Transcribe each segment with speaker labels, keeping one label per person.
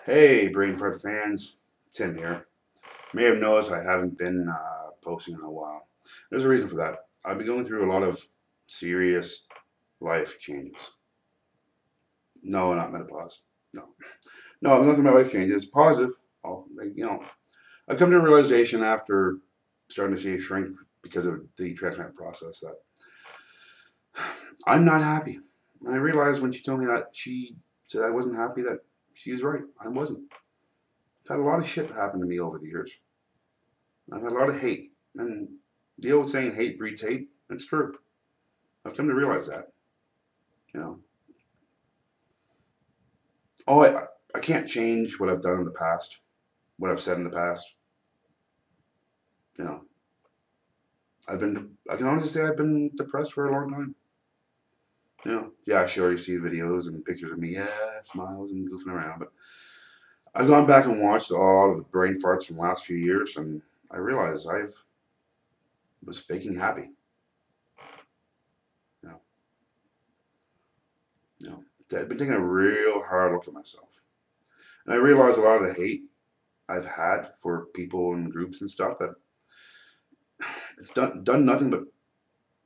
Speaker 1: Hey, Brain Fart fans, Tim here. You may have noticed I haven't been posting in a while. There's a reason for that. I've been going through a lot of serious life changes. No, not menopause. No, no, I'm going through my life changes. Positive. I've come to a realization after starting to see a shrink because of the transplant process that I'm not happy. And I realized when she told me that she said I wasn't happy that she was right. I wasn't. I've had a lot of shit happen to me over the years. I've had a lot of hate. And the old saying, hate breeds hate, it's true. I've come to realize that. You know, oh, I can't change what I've done in the past, what I've said in the past. You know, I can honestly say I've been depressed for a long time. Yeah, sure, you see videos and pictures of me, yeah, smiles and goofing around, but I've gone back and watched all of the brain farts from the last few years, and I realized I was faking happy. You know, you know, I've been taking a real hard look at myself, and I realized a lot of the hate I've had for people and groups and stuff that it's done nothing but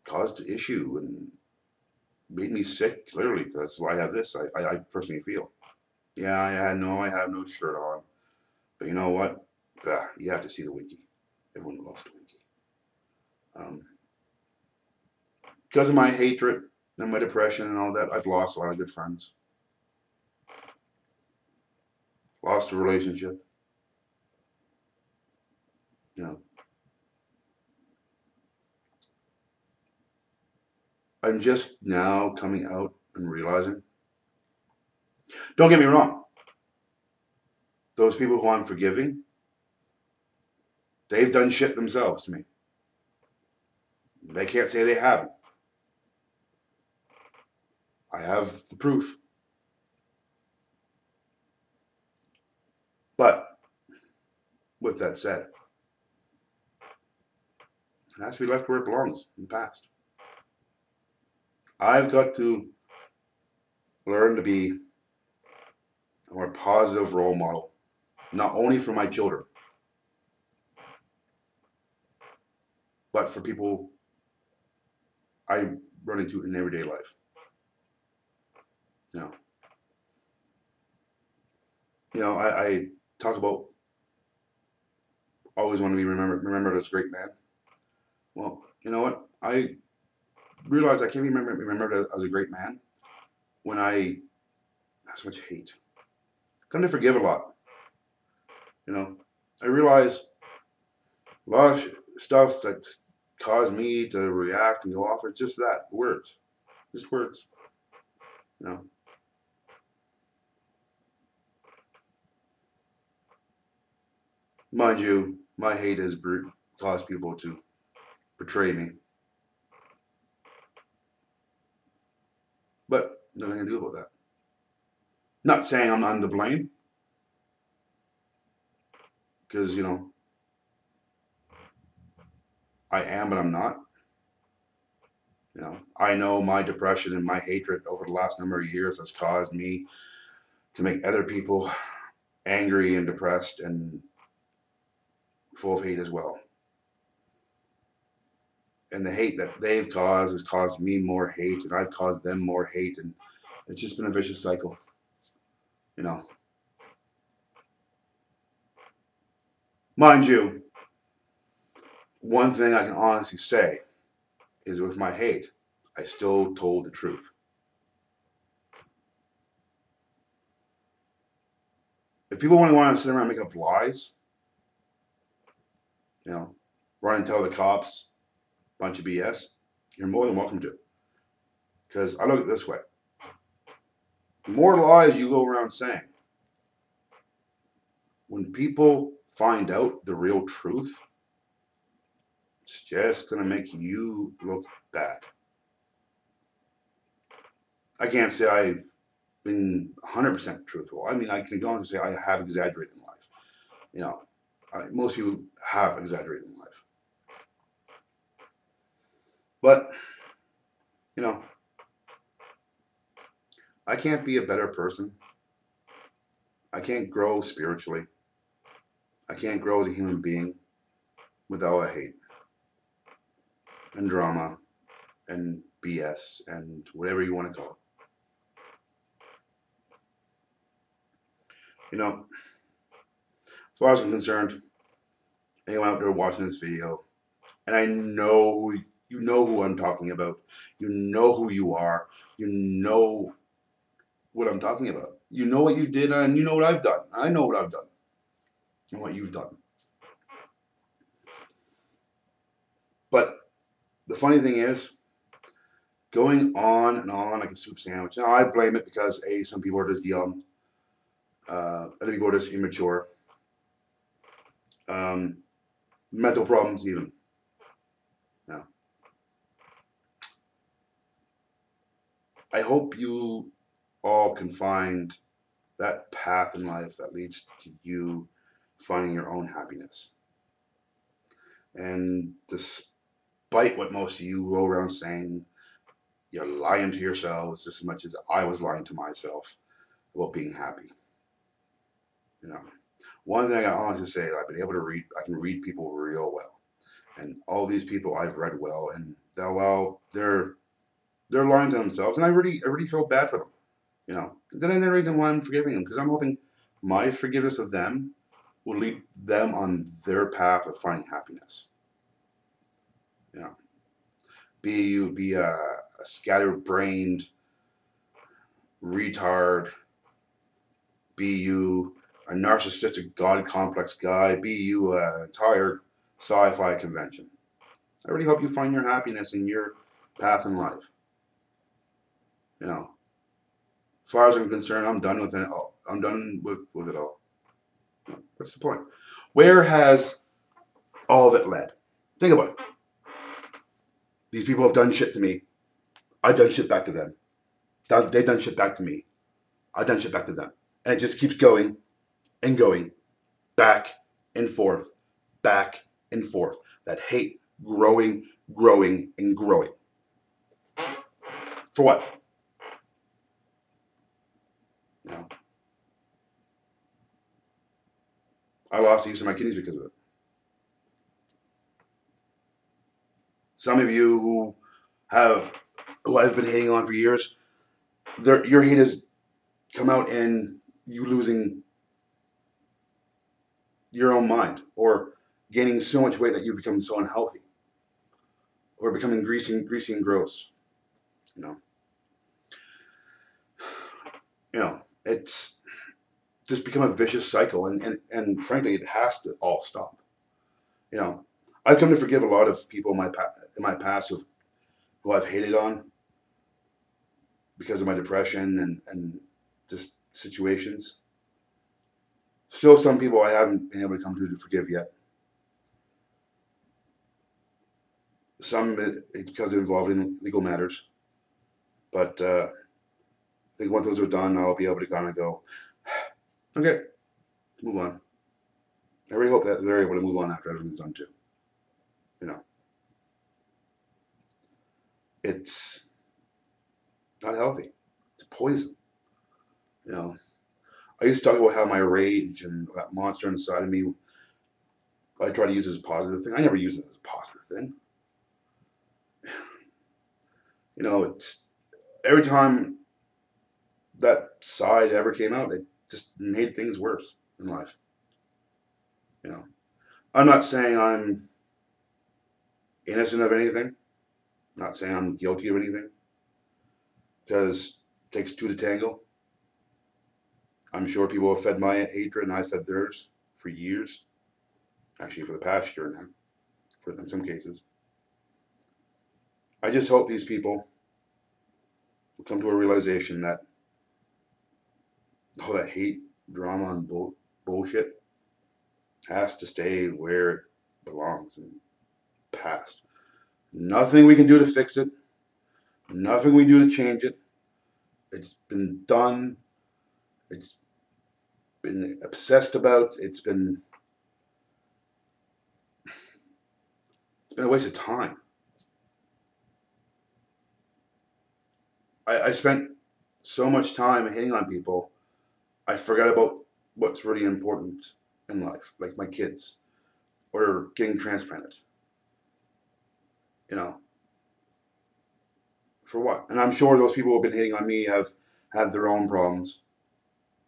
Speaker 1: caused issue and made me sick. Literally, that's why I have this. I personally feel. Yeah, I have no shirt on, but you know what? You have to see the wiki. Everyone loves the wiki. Um, because of my hatred and my depression and all that, I've lost a lot of good friends. Lost a relationship. You know, I'm just now coming out and realizing. Don't get me wrong. Those people who I'm forgiving, they've done shit themselves to me. They can't say they haven't. I have the proof. But with that said, it has to be left where it belongs in the past. I've got to learn to be a more positive role model, not only for my children, but for people I run into in everyday life. You know, I talk about always want to be remembered as a great man. Well, you know what? I realized I can't be remembered as a great man when I have so much hate. Come to forgive a lot. You know, I realize a lot of stuff that caused me to react and go off are just that words, just words. You know, mind you, my hate has caused people to betray me, but nothing I can do about that. Not saying I'm to blame, because I am, but I'm not. I know my depression and my hatred over the last number of years has caused me to make other people angry and depressed and full of hate as well. And the hate that they've caused has caused me more hate, and I've caused them more hate, and it's just been a vicious cycle. You know, mind you, one thing I can honestly say is with my hate, I still told the truth. If people only want to sit around and make up lies, you know, run and tell the cops a bunch of BS, you're more than welcome to. Because I look at it this way: the more lies you go around saying, when people find out the real truth, it's just going to make you look bad. I can't say I've been 100% truthful. I mean, I can go on and say I have exaggerated in life. You know, most people have exaggerated in life. But, you know, I can't be a better person. I can't grow spiritually. I can't grow as a human being without hate and drama and BS and whatever you want to call it. You know, as far as I'm concerned, anyone out there watching this video, and I know who you know who I'm talking about. You know who you are. You know what I'm talking about. You know what you did, and you know what I've done. I know what I've done and what you've done. But the funny thing is, going on and on like a soup sandwich. Now I blame it because some people are just young, other people are just immature, um, mental problems even. Now, I hope you all can find that path in life that leads to you finding your own happiness. And despite what most of you go around saying, you're lying to yourselves just as much as I was lying to myself about being happy. You know, one thing I honestly say, I've been able to read. I can read people real well, and all these people I've read well, and they're lying to themselves, and I really feel bad for them. You know, then the reason why I'm forgiving them because I'm hoping my forgiveness of them will lead them on their path of finding happiness. You know, be a scatterbrained retard, be you a narcissistic god complex guy, be you an entire sci-fi convention. I really hope you find your happiness in your path in life. You know, as far as I'm concerned, I'm done with it all. I'm done with it all. What's the point? Where has all of it led? Think about it. These people have done shit to me. I've done shit back to them. They've done shit back to me. I've done shit back to them. And it just keeps going and going. Back and forth. Back and forth. That hate growing, growing, and growing. For what? You know, I lost use of my kidneys because of it. Some of you who I've been hating on for years, your hate has come out in you losing your own mind or gaining so much weight that you become so unhealthy or becoming greasy and gross. You know, it's just become a vicious cycle, and frankly, it has to all stop. You know, I've come to forgive a lot of people in my past who I've hated on because of my depression and just situations. Still, some people I haven't been able to come to forgive yet. Some because they're involved in legal matters, but I think once those are done, I'll be able to kind of go, okay, move on. I really hope that they're able to move on after everything's done too. You know, it's not healthy. It's poison. You know, I used to talk about how my rage and that monster inside of me, I try to use as a positive thing. I never use it as a positive thing. You know, it's every time that side ever came out, it just made things worse in life. You know, I'm not saying I'm innocent of anything. I'm not saying I'm guilty of anything, because it takes two to tango. I'm sure people have fed my hatred and I fed theirs for years. Actually, for the past year now, in some cases. I just hope these people will come to a realization that all that hate, drama, and bullshit has to stay where it belongs in the past. Nothing we can do to fix it. Nothing we do to change it. It's been done. It's been obsessed about. It's been a waste of time. I spent so much time hitting on people, I forgot about what's really important in life, like my kids or getting transplanted. You know, for what? And I'm sure those people who have been hating on me have had their own problems.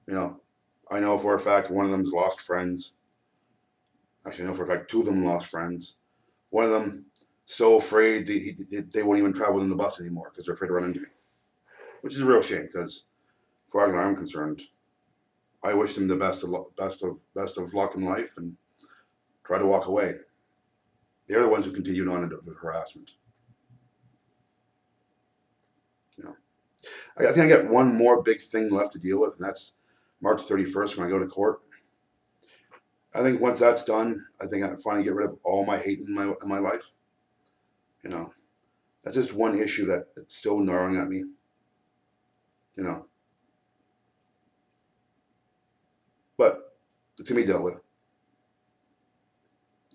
Speaker 1: You know, I know for a fact one of them's lost friends. Actually, I know for a fact two of them lost friends. One of them so afraid they won't even travel in the bus anymore because they're afraid to run into me, which is a real shame because, as far as I'm concerned, I wish them the best of luck in life and try to walk away. They're the ones who continued on into harassment. You know, I think I got one more big thing left to deal with, and that's March 31st when I go to court. I think once that's done, I think I finally get rid of all my hate in my life. You know, that's just one issue that it's still gnawing at me. You know, but it's gonna be dealt with.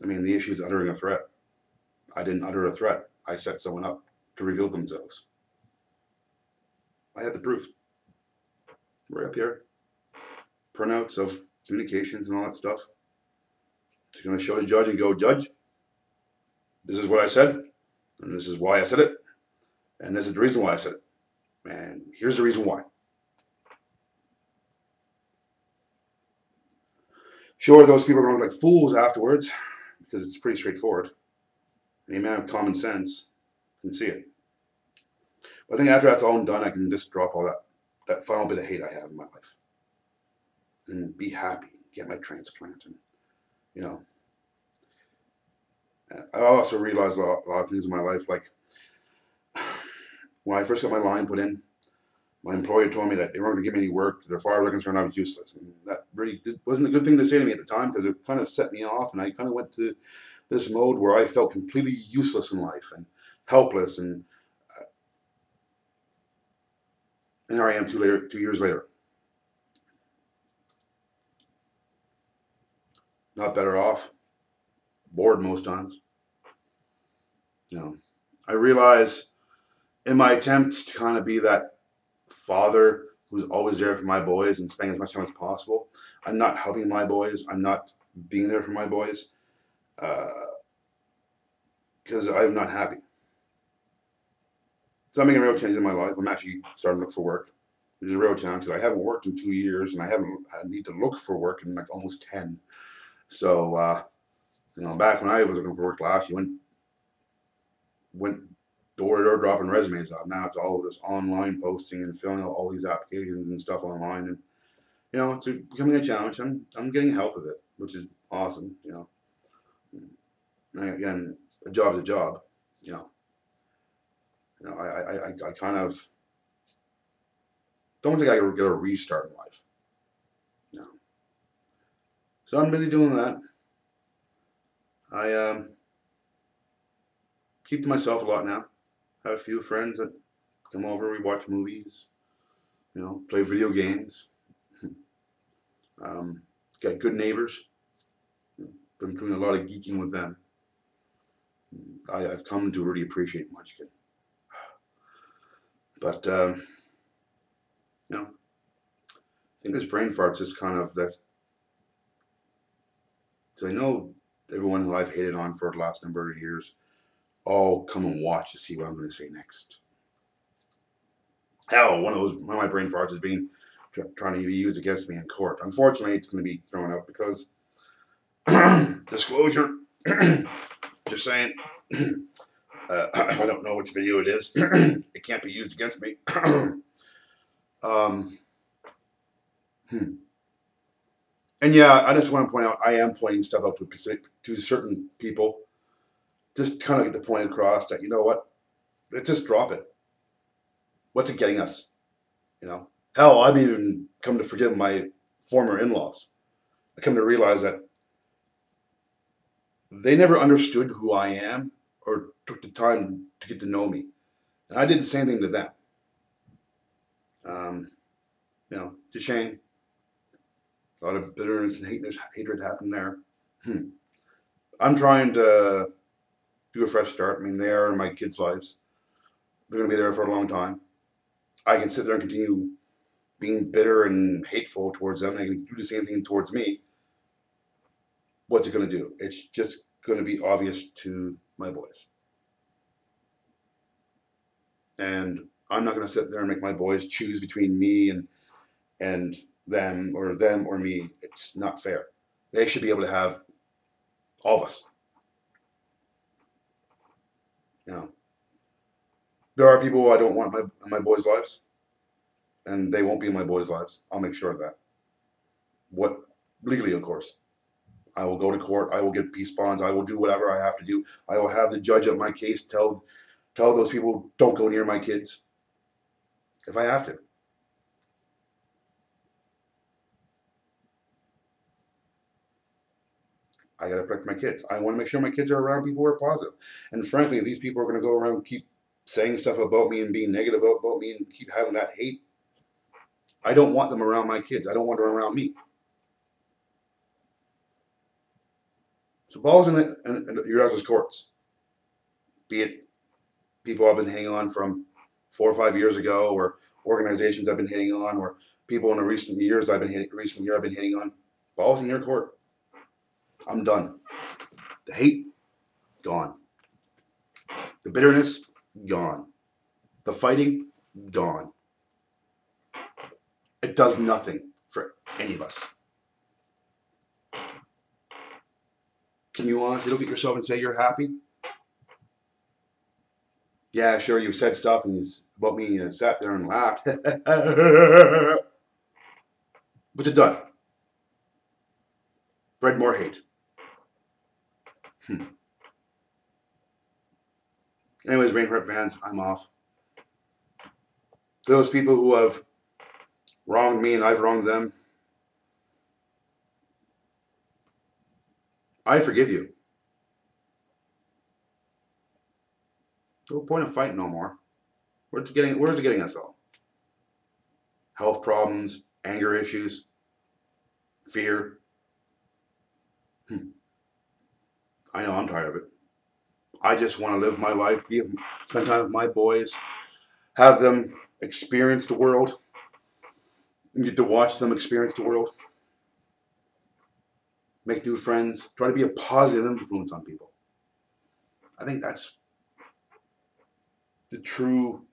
Speaker 1: I mean, the issue is uttering a threat. I didn't utter a threat. I set someone up to reveal themselves. I have the proof right up here. Printouts of communications and all that stuff. It's going to show the judge and go, Judge, this is what I said, and this is why I said it, and this is the reason why I said it, and here's the reason why. Sure, those people are going to look like fools afterwards because it's pretty straightforward. Any man of common sense can see it. But I think after that's all done, I can just drop all that final bit of hate I have in my life and be happy, get my transplant, and you know. I also realized a lot of things in my life, like when I first got my line put in, my employer told me that they weren't going to give me any work. As far as they're concerned, I was useless. And that really wasn't a good thing to say to me at the time because it kind of set me off. And I kind of went to this mode where I felt completely useless in life and helpless. And here I am 2 years later. Not better off. Bored most times. You know, I realize in my attempts to kind of be that father who's always there for my boys and spending as much time as possible, I'm not helping my boys. I'm not being there for my boys because I'm not happy. So I'm making a real change in my life. I'm actually starting to look for work, which is a real challenge because I haven't worked in 2 years and I need to look for work in like almost 10. So, you know, back when I was looking for work last, you went door to door dropping resumes off. Now it's all of this online posting and filling out all these applications and stuff online, and you know it's becoming a challenge. I'm getting help with it, which is awesome. You know, and again, a job's a job. You know, I kind of don't think I could get a restart in life. You know, so I'm busy doing that. I keep to myself a lot now. Have a few friends that come over. We watch movies. You know, play video games. Got good neighbors. Been doing a lot of geeking with them. I've come to really appreciate Munchkin. But, you know, I think this brain fart's just kind of this. Because I know everyone who I've hated on for the last number of years all come and watch to see what I'm going to say next. Hell, one of my brain farts is being trying to be used against me in court. Unfortunately, it's going to be thrown out because disclosure. Just saying. If I don't know which video it is, it can't be used against me. And yeah, I just want to point out I am pointing stuff out to certain people. Just kind of get the point across that, you know what? Let's just drop it. What's it getting us? You know? Hell, I've even come to forgive my former in-laws. I come to realize that they never understood who I am or took the time to get to know me. And I did the same thing to them. You know, it's a shame. A lot of bitterness and hatred happened there. I'm trying to do a fresh start. I mean, they are in my kids' lives. They're going to be there for a long time. I can sit there and continue being bitter and hateful towards them, they can do the same thing towards me. What's it going to do? It's just going to be obvious to my boys. And I'm not going to sit there and make my boys choose between me and them or me. It's not fair. They should be able to have all of us. You know, there are people I don't want in my boys' lives, and they won't be in my boys' lives. I'll make sure of that. What legally, of course. I will go to court. I will get peace bonds. I will do whatever I have to do. I will have the judge of my case tell those people don't go near my kids if I have to. I got to protect my kids. I want to make sure my kids are around people who are positive. And frankly, if these people are going to go around and keep saying stuff about me and being negative about me and keep having that hate, I don't want them around my kids. I don't want them around me. So balls in your guys' courts. Be it people I've been hanging on from 4 or 5 years ago, or organizations I've been hitting on, or people in the recent years I've been hitting on. Balls in your court. I'm done. The hate, gone. The bitterness, gone. The fighting, gone. It does nothing for any of us. Can you honestly look at yourself and say you're happy? Yeah, sure, you've said stuff about me and sat there and laughed. But you're done. Bred more hate. Anyways, Rainheart fans, I'm off. Those people who have wronged me and I've wronged them, I forgive you. No point of fighting no more. Where's it getting us all? Health problems, anger issues, fear. I know I'm tired of it. I just want to live my life, spend time with my boys, have them experience the world, and get to watch them experience the world, make new friends, try to be a positive influence on people. I think that's the true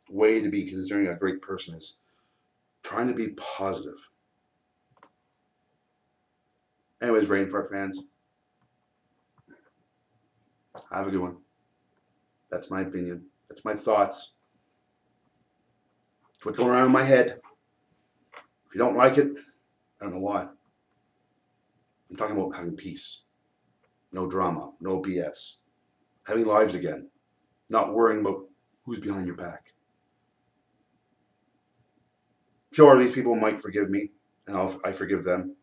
Speaker 1: way to be considering a great person, is trying to be positive. Anyways, Rainfart fans, have a good one. That's my opinion. That's my thoughts. It's what's going around in my head. If you don't like it, I don't know why. I'm talking about having peace. No drama. No BS. Having lives again. Not worrying about who's behind your back. Sure, these people might forgive me, and I forgive them.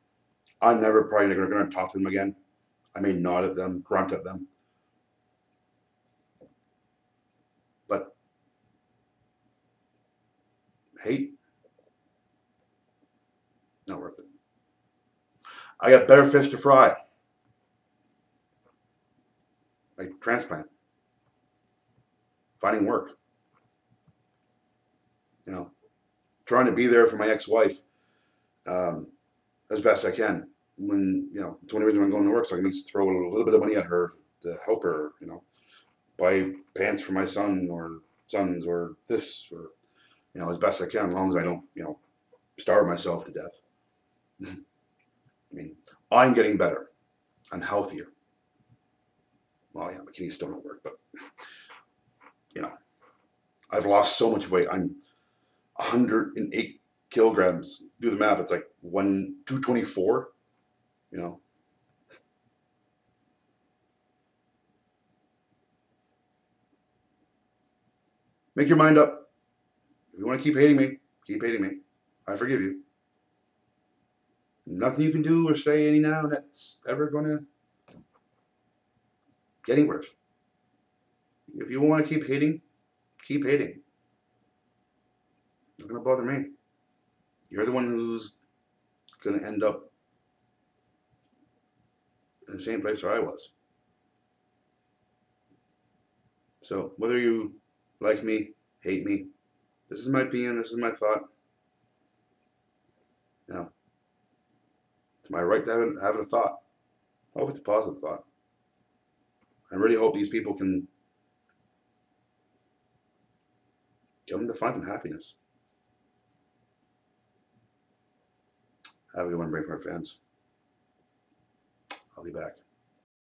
Speaker 1: I'm never probably going to talk to them again. I may nod at them, grunt at them. But hate, not worth it. I got better fish to fry. Like transplant. Finding work. You know, trying to be there for my ex-wife as best I can. When, you know, it's one reason I'm going to work, so I can at least throw a little bit of money at her to help her, you know, buy pants for my son or sons or this, or, you know, as best I can, as long as I don't, you know, starve myself to death. I mean, I'm getting better. I'm healthier. Well, yeah, my kidneys still don't work, but, you know, I've lost so much weight. I'm 108 kilograms. Do the math. It's like 224, you know. Make your mind up. If you want to keep hating me, keep hating me. I forgive you. Nothing you can do or say any now that's ever going to get any worse. If you want to keep hating, keep hating. Not going to bother me. You're the one who's going to end up in the same place where I was. So whether you like me, hate me, this is my opinion, this is my thought. It's my right to have a thought. I hope it's a positive thought. I really hope these people can come to find some happiness. Have a good one, Braveheart fans. I'll be back.